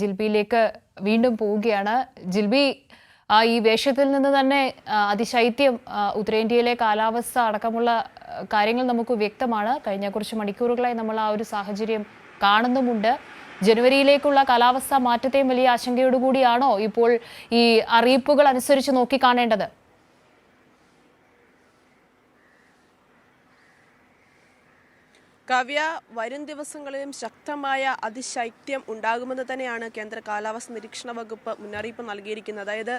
ജിൽബിയിലേക്ക് വീണ്ടും പോവുകയാണ്. ജിൽബി, ഈ വേഷത്തിൽ നിന്ന് തന്നെ അതിശൈത്യം, ഉത്തരേന്ത്യയിലെ കാലാവസ്ഥ അടക്കമുള്ള കാര്യങ്ങൾ നമുക്ക് വ്യക്തമാണ്. കഴിഞ്ഞ കുറച്ച് മണിക്കൂറുകളായി നമ്മൾ ആ ഒരു സാഹചര്യം കാണുന്നുമുണ്ട്. ജനുവരിയിലേക്കുള്ള കാലാവസ്ഥ മാറ്റത്തെയും വലിയ ആശങ്കയോടുകൂടിയാണോ ഇപ്പോൾ ഈ അറിയിപ്പുകൾ അനുസരിച്ച് നോക്കിക്കാണേണ്ടത്? കാവ്യ, വരും ദിവസങ്ങളിലും ശക്തമായ അതിശൈത്യം ഉണ്ടാകുമെന്ന് തന്നെയാണ് കേന്ദ്ര കാലാവസ്ഥ നിരീക്ഷണ വകുപ്പ് മുന്നറിയിപ്പ് നൽകിയിരിക്കുന്നത്. അതായത്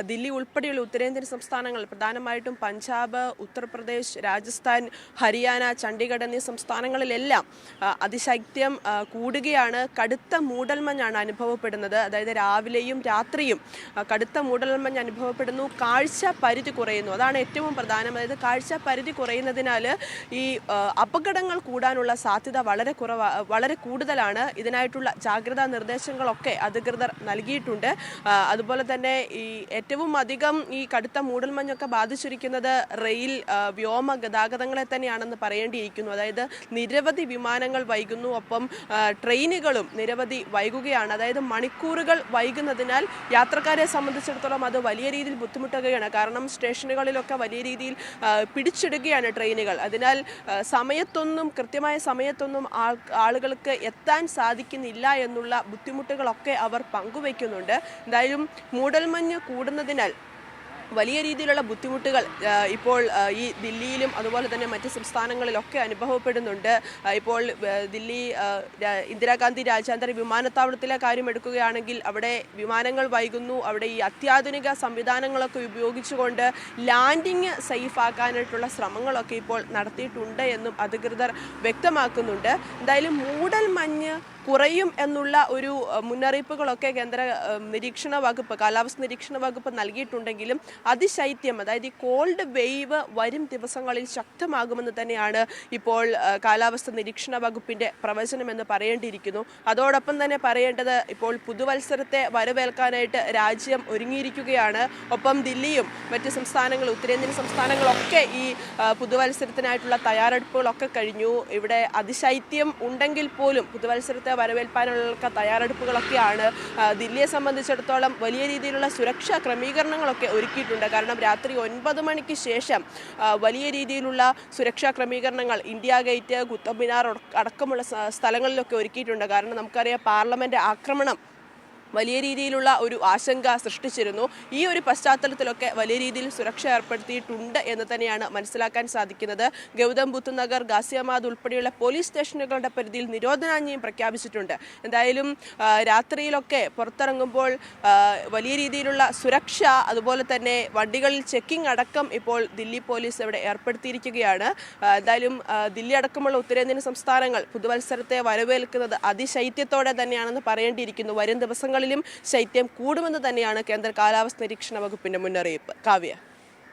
ദില്ലി ഉൾപ്പെടെയുള്ള ഉത്തരേന്ത്യൻ സംസ്ഥാനങ്ങൾ, പ്രധാനമായിട്ടും പഞ്ചാബ്, ഉത്തർപ്രദേശ്, രാജസ്ഥാൻ, ഹരിയാന, ചണ്ഡീഗഡ് എന്നീ സംസ്ഥാനങ്ങളിലെല്ലാം അതിശൈത്യം കൂടുകയാണ്. കടുത്ത മൂടൽമഞ്ഞാണ് അനുഭവപ്പെടുന്നത്. അതായത് രാവിലെയും രാത്രിയും കടുത്ത മൂടൽമഞ്ഞ് അനുഭവപ്പെടുന്നു. കാഴ്ച പരിധി കുറയുന്നു. അതാണ് ഏറ്റവും പ്രധാനം. അതായത് കാഴ്ച പരിധി കുറയുന്നതിനാൽ ഈ അപകടങ്ങൾ കൂടാനുള്ള സാധ്യത വളരെ കൂടുതലാണ്. ഇതിനായിട്ടുള്ള ജാഗ്രതാ നിർദ്ദേശങ്ങളൊക്കെ അധികൃതർ നൽകിയിട്ടുണ്ട്. അതുപോലെ തന്നെ ഈ ഏറ്റവും അധികം ഈ കടുത്ത മൂടൽമഞ്ഞൊക്കെ ബാധിച്ചിരിക്കുന്നത് റെയിൽ, വ്യോമ ഗതാഗതങ്ങളെ തന്നെയാണെന്ന് പറയേണ്ടിയിരിക്കുന്നു. അതായത് നിരവധി വിമാനങ്ങൾ വൈകുന്നു, ഒപ്പം ട്രെയിനുകളും നിരവധി വൈകുകയാണ്. അതായത് മണിക്കൂറുകൾ വൈകുന്നതിനാൽ യാത്രക്കാരെ സംബന്ധിച്ചിടത്തോളം അത് വലിയ രീതിയിൽ ബുദ്ധിമുട്ടുകയാണ്. കാരണം സ്റ്റേഷനുകളിലൊക്കെ വലിയ രീതിയിൽ പിടിച്ചിടുകയാണ് ട്രെയിനുകൾ. അതിനാൽ കൃത്യമായ സമയത്തൊന്നും ആളുകൾക്ക് എത്താൻ സാധിക്കുന്നില്ല എന്നുള്ള ബുദ്ധിമുട്ടുകളൊക്കെ അവർ പങ്കുവയ്ക്കുന്നുണ്ട്. എന്തായാലും മൂടൽമഞ്ഞ് കൂടുന്നതിനാൽ വലിയ രീതിയിലുള്ള ബുദ്ധിമുട്ടുകൾ ഇപ്പോൾ ഈ ദില്ലിയിലും അതുപോലെ തന്നെ മറ്റ് സംസ്ഥാനങ്ങളിലൊക്കെ അനുഭവപ്പെടുന്നുണ്ട്. ഇപ്പോൾ ദില്ലി ഇന്ദിരാഗാന്ധി രാജ്യാന്തര വിമാനത്താവളത്തിലെ കാര്യം എടുക്കുകയാണെങ്കിൽ അവിടെ വിമാനങ്ങൾ വൈകുന്നു. അവിടെ ഈ അത്യാധുനിക സംവിധാനങ്ങളൊക്കെ ഉപയോഗിച്ചുകൊണ്ട് ലാൻഡിങ് സേഫ് ആക്കാനായിട്ടുള്ള ശ്രമങ്ങളൊക്കെ ഇപ്പോൾ നടത്തിയിട്ടുണ്ട് എന്നും അധികൃതർ വ്യക്തമാക്കുന്നുണ്ട്. എന്തായാലും മൂടൽമഞ്ഞ് കുറയും എന്നുള്ള ഒരു മുന്നറിയിപ്പുകളൊക്കെ കേന്ദ്ര നിരീക്ഷണ വകുപ്പ്, കാലാവസ്ഥ നിരീക്ഷണ വകുപ്പ് നൽകിയിട്ടുണ്ടെങ്കിലും അതിശൈത്യം, അതായത് ഈ കോൾഡ് വെയ്വ് വരും ദിവസങ്ങളിൽ ശക്തമാകുമെന്ന് തന്നെയാണ് ഇപ്പോൾ കാലാവസ്ഥ നിരീക്ഷണ വകുപ്പിന്റെ പ്രവചനമെന്ന് പറയേണ്ടിയിരിക്കുന്നു. അതോടൊപ്പം തന്നെ പറയേണ്ടത്, ഇപ്പോൾ പുതുവത്സരത്തെ വരവേൽക്കാനായിട്ട് രാജ്യം ഒരുങ്ങിയിരിക്കുകയാണ്. ഒപ്പം ദില്ലിയും മറ്റ് സംസ്ഥാനങ്ങളും, ഉത്തരേന്ത്യൻ സംസ്ഥാനങ്ങളൊക്കെ ഈ പുതുവത്സരത്തിനായിട്ടുള്ള തയ്യാറെടുപ്പുകളൊക്കെ കഴിഞ്ഞു. ഇവിടെ അതിശൈത്യം ഉണ്ടെങ്കിൽ പോലും പുതുവത്സരത്തെ വരവേൽപ്പാനുള്ള തയ്യാറെടുപ്പുകളൊക്കെയാണ്. ദില്ലിയെ സംബന്ധിച്ചിടത്തോളം വലിയ രീതിയിലുള്ള സുരക്ഷാ ക്രമീകരണങ്ങളൊക്കെ ഒരുക്കിയിട്ടുണ്ട്. കാരണം രാത്രി 9 മണിക്ക് ശേഷം വലിയ രീതിയിലുള്ള സുരക്ഷാ ക്രമീകരണങ്ങൾ ഇന്ത്യ ഗേറ്റ്, കുത്തബ് മിനാർ അടക്കമുള്ള സ്ഥലങ്ങളിലൊക്കെ ഒരുക്കിയിട്ടുണ്ട്. കാരണം നമുക്കറിയാം, പാർലമെന്റ് ആക്രമണം വലിയ രീതിയിലുള്ള ഒരു ആശങ്ക സൃഷ്ടിച്ചിരുന്നു. ഈ ഒരു പശ്ചാത്തലത്തിലൊക്കെ വലിയ രീതിയിൽ സുരക്ഷ ഏർപ്പെടുത്തിയിട്ടുണ്ട് എന്ന് തന്നെയാണ് മനസ്സിലാക്കാൻ സാധിക്കുന്നത്. ഗൗതം ബുദ്ധ് നഗർ, ഗാസിയാബാദ് ഉൾപ്പെടെയുള്ള പോലീസ് സ്റ്റേഷനുകളുടെ പരിധിയിൽ നിരോധനാജ്ഞയും പ്രഖ്യാപിച്ചിട്ടുണ്ട്. എന്തായാലും രാത്രിയിലൊക്കെ പുറത്തിറങ്ങുമ്പോൾ വലിയ രീതിയിലുള്ള സുരക്ഷ, അതുപോലെ തന്നെ വണ്ടികളിൽ ചെക്കിംഗ് അടക്കം ഇപ്പോൾ ദില്ലി പോലീസ് ഇവിടെ ഏർപ്പെടുത്തിയിരിക്കുകയാണ്. എന്തായാലും ദില്ലി അടക്കമുള്ള ഉത്തരേന്ത്യൻ സംസ്ഥാനങ്ങൾ പുതുവത്സരത്തെ വരവേൽക്കുന്നത് അതിശൈത്യത്തോടെ തന്നെയാണെന്ന് പറയേണ്ടിയിരിക്കുന്നു. വരും ദിവസങ്ങൾ ശൈത്യം കൂടുമെന്ന് തന്നെയാണ് കേന്ദ്ര കാലാവസ്ഥ നിരീക്ഷണ വകുപ്പിന്റെ മുന്നറിയിപ്പ്. കാവ്യ.